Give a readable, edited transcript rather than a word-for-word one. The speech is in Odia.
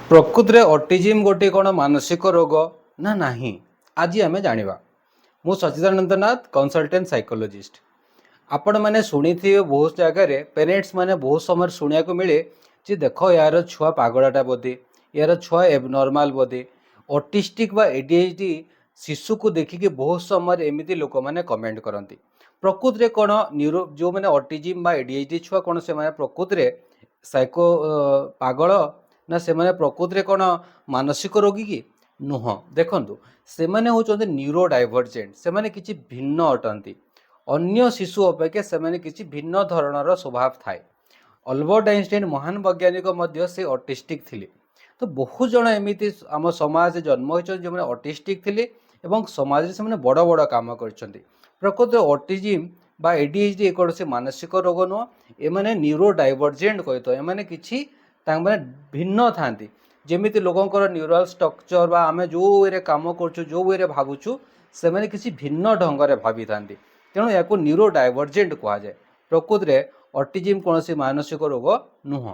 ପ୍ରକୃତରେ ଅଟିଜିମ୍ ଗୋଟିଏ କ'ଣ ମାନସିକ ରୋଗ ନା ନାହିଁ ଆଜି ଆମେ ଜାଣିବା। ମୁଁ ସଚ୍ଚିଦାନନ୍ଦ ନାଥ, କନସଲଟାଣ୍ଟ ସାଇକୋଲୋଜିଷ୍ଟ। ଆପଣମାନେ ଶୁଣିଥିବେ ବହୁତ ଜାଗାରେ ପେରେଣ୍ଟସ୍ ମାନେ ବହୁତ ସମୟରେ ଶୁଣିବାକୁ ମିଳେ ଯେ ଦେଖ ୟାର ଛୁଆ ପାଗଳାଟା ବୋଧେ, ୟାର ଛୁଆ ଏବନର୍ମାଲ ବୋଧେ, ଅଟିଷ୍ଟିକ୍ ବା ADHD ଶିଶୁକୁ ଦେଖିକି ବହୁତ ସମୟରେ ଏମିତି ଲୋକମାନେ କମେଣ୍ଟ କରନ୍ତି। ପ୍ରକୃତରେ କ'ଣ ଯେଉଁମାନେ ଅଟିଜିମ୍ ବା ADHD ଛୁଆ କ'ଣ ସେମାନେ ପ୍ରକୃତରେ ସାଇକୋ ପାଗଳ ନା ସେମାନେ ପ୍ରକୃତରେ କ'ଣ ମାନସିକ ରୋଗୀ କି? ନୁହଁ। ଦେଖନ୍ତୁ, ସେମାନେ ହେଉଛନ୍ତି ନ୍ୟୁରୋ ଡାଇଭର୍ଜେଣ୍ଟ, ସେମାନେ କିଛି ଭିନ୍ନ ଅଟନ୍ତି। ଅନ୍ୟ ଶିଶୁ ଅପେକ୍ଷା ସେମାନେ କିଛି ଭିନ୍ନ ଧରଣର ସ୍ୱଭାବ ଥାଏ। ଅଲବର୍ଟ ଆଇନଷ୍ଟାଇନ୍ ମହାନ ବୈଜ୍ଞାନିକ ମଧ୍ୟ ସେ ଅଟିଷ୍ଟିକ୍ ଥିଲେ। ତ ବହୁତ ଜଣ ଏମିତି ଆମ ସମାଜରେ ଜନ୍ମ ହୋଇଛନ୍ତି ଯେଉଁମାନେ ଅଟିଷ୍ଟିକ୍ ଥିଲେ ଏବଂ ସମାଜରେ ସେମାନେ ବଡ଼ ବଡ଼ କାମ କରିଛନ୍ତି। ପ୍ରକୃତରେ ଅଟିଜିମ୍ ବା ADHD କୌଣସି ମାନସିକ ରୋଗ ନୁହଁ, ଏମାନେ ନ୍ୟୁରୋ ଡାଇଭର୍ଜେଣ୍ଟ କହିଥାଉ। ଏମାନେ କିଛି ତାଙ୍କମାନେ ଭିନ୍ନ ଥାନ୍ତି। ଯେମିତି ଲୋକଙ୍କର ନ୍ୟୁରାଲ ଷ୍ଟ୍ରକ୍ଚର ବା ଆମେ ଯେଉଁ ୱେରେ କାମ କରୁଛୁ, ଯେଉଁ ୱେରେ ଭାବୁଛୁ, ସେମାନେ କିଛି ଭିନ୍ନ ଢଙ୍ଗରେ ଭାବିଥାନ୍ତି। ତେଣୁ ଏହାକୁ ନ୍ୟୁରୋ ଡାଇଭର୍ଜେଣ୍ଟ କୁହାଯାଏ। ପ୍ରକୃତରେ ଅଟିଜିମ୍ କୌଣସି ମାନସିକ ରୋଗ ନୁହଁ।